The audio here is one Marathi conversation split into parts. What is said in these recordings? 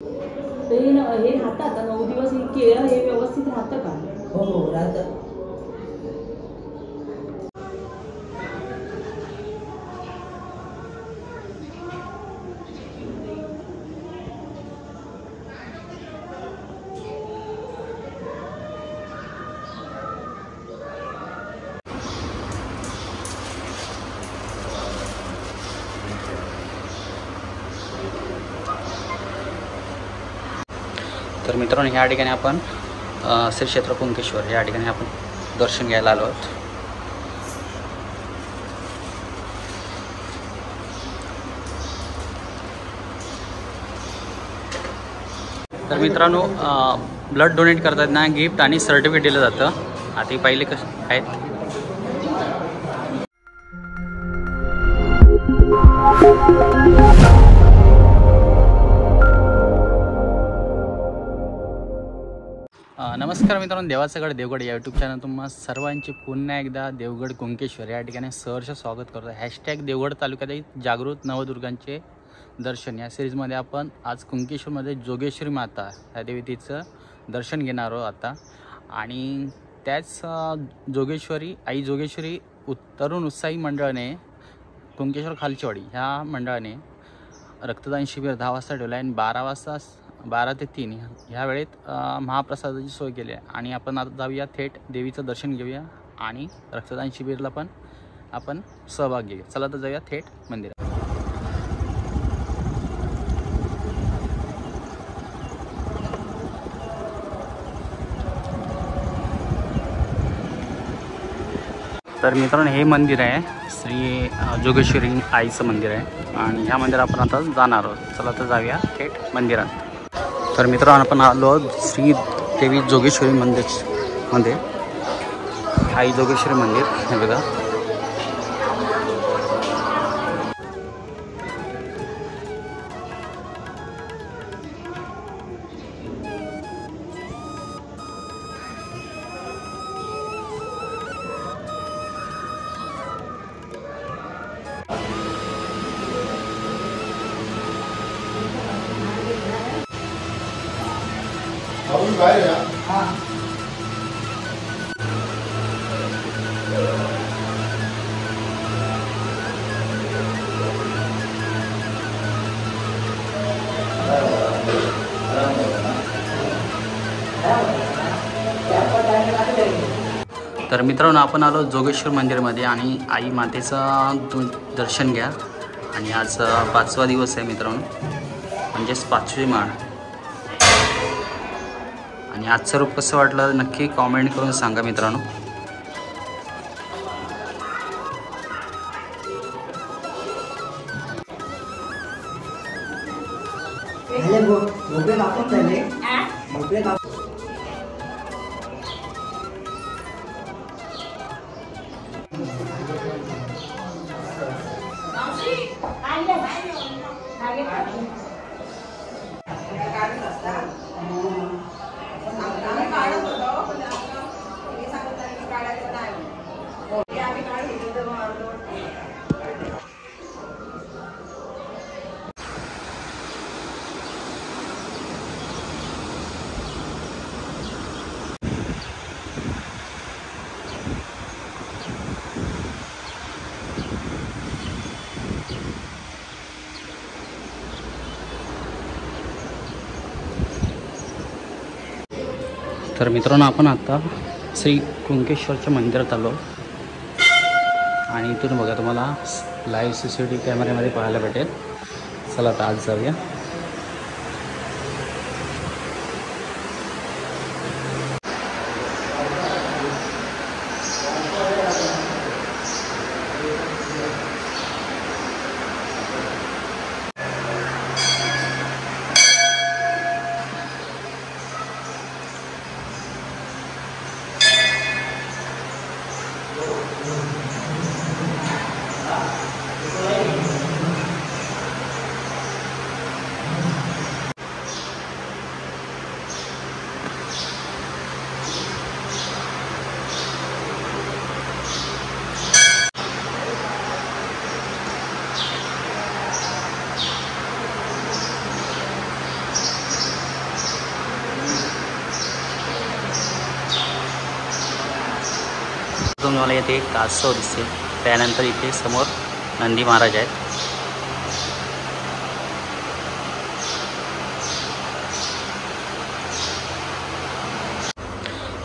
हे राहतात 9 दिवस हे केळं हे व्यवस्थित राहतं का? हो राहतं. तर मित्रांनो, ह्या ठिकाणी आपण श्री क्षेत्र कुंकेश्वर या ठिकाणी आपण दर्शन घ्यायला आलो आहोत. तर मित्रांनो, ब्लड डोनेट करताना गिफ्ट आणि सर्टिफिकेट दिलं जातं. आता पहिले कसं आहेत. नमस्कार मित्रांनो, देवाचं गड देवगड या यूट्यूब चॅनल तुम्हा सर्वांचे पुन्हा एकदा देवगड कुंकेश्वर या ठिकाणी सहर्ष स्वागत करतो. # देवगड तालुक्यातील जागृत नवदुर्गांचे दर्शन या सिरीजमध्ये आपण आज कुंकेश्वरमध्ये जोगेश्वरी माता या देवतेचं दर्शन घेणार आहोत आता. आणि त्याच जोगेश्वरी आई जोगेश्वरी तरुण उत्साही मंडळाने कुंकेश्वर खालचीवाडी ह्या मंडळाने रक्तदान शिबिर 10 वाजता ठेवलं आहे आणि 12 ते 3 ह्या वेळेत महाप्रसादाची सोय केली आहे. आणि आपण आता जाऊया थेट देवीचं दर्शन घेऊया आणि रक्तदान शिबिरला पण आपण सहभाग घेऊया. चला तर जाऊया थेट मंदिरात. तर मित्रांनो, हे मंदिर आहे श्री जोगेश्वरी आईचं मंदिर आहे आणि ह्या मंदिरात आपण आता जाणार आहोत. चला तर जाऊया थेट मंदिरात. तर मित्रांनो, आपण आलो श्री देवी जोगेश्वरी मंदिर आई जोगेश्वरी मंदिर हे बघा. तर मित्रांनो, आपण आलो जोगेश्वर मंदिरमध्ये आणि आई मातेचं दर्शन घ्या. आणि आज 5वा दिवस आहे मित्रांनो, म्हणजेच 5वी माळ. आणि आजचं रूप कसं वाटलं नक्की कॉमेंट करून सांगा मित्रांनो. तर मित्रांनो, आपण आता श्री कुंकेश्वरच्या मंदिरात आलो आणि इथून बघा तुम्हाला लाईव्ह CCTV कॅमेऱ्यामध्ये पाहायला भेटेल. चला आता आज जाऊया. तुम्हाला इथे कासव दिसते, त्यानंतर इथे समोर नंदी महाराज आहेत.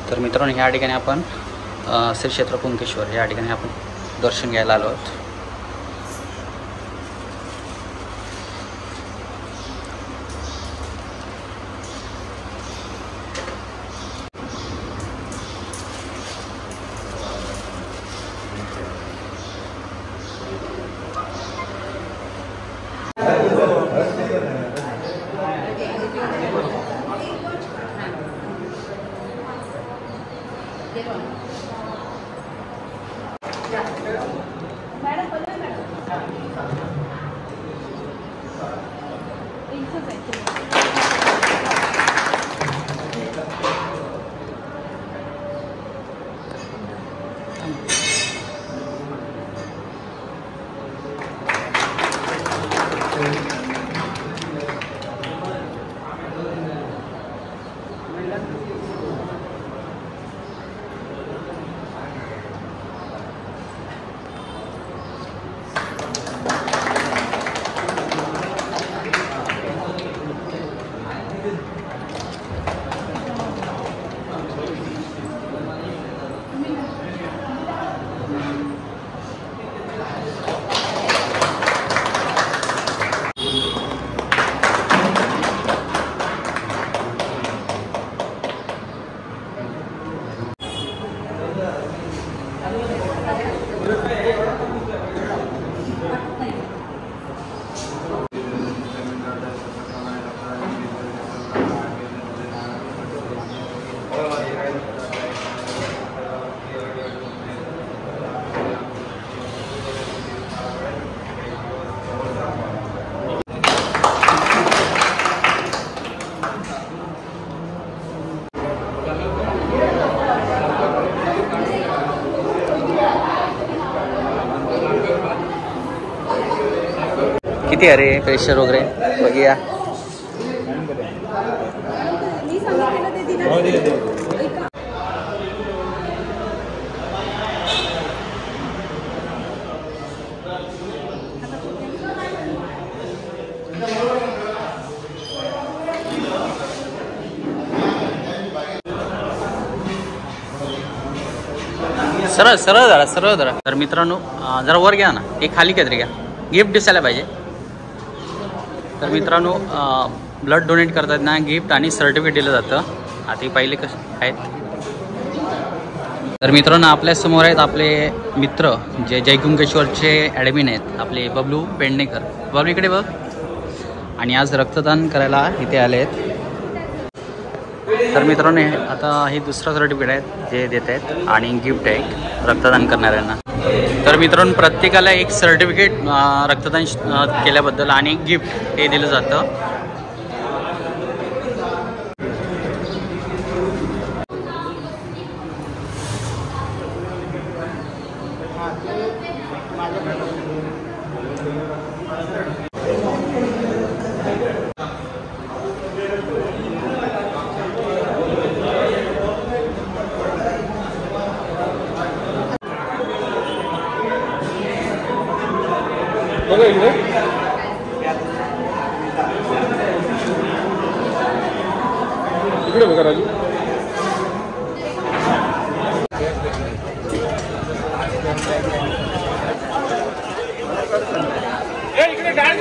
तर मित्रांनो ह्या ठिकाणी आपण श्री क्षेत्र कुंकेश्वर या ठिकाणी आपण दर्शन घ्यायला आलो आहोत. किती अरे प्रेशर वगैरे बघूया. सरळ सरळ धरा सरळ धरा. तर मित्रांनो जरा वर घ्या ना, एक खाली काहीतरी घ्या, गिफ्ट दिसायला पाहिजे. तर मित्रांनो ब्लड डोनेट करतात ना, गिफ्ट आणि सर्टिफिकेट दिलं जातं. आता पहिले कसं आहेत. तर मित्रांनो आपल्यासमोर आहेत आपले मित्र जे जयकुंकेश्वरचे ॲडमिन आहेत, आपले बबलू पेडणेकर. बबलू इकडे बघ. आणि आज रक्तदान करायला इथे आले आहेत. तर मित्रांनो आता हे दुसरं सर्टिफिकेट आहे जे देत आहेत आणि गिफ्ट आहे रक्तदान करणाऱ्यांना. तर मित्रांनो प्रत्येकाला एक सर्टिफिकेट रक्तदान केल्याबद्दल आणि गिफ्ट हे दिलं जातं. इकडे बघा राजू. इकडे डाळ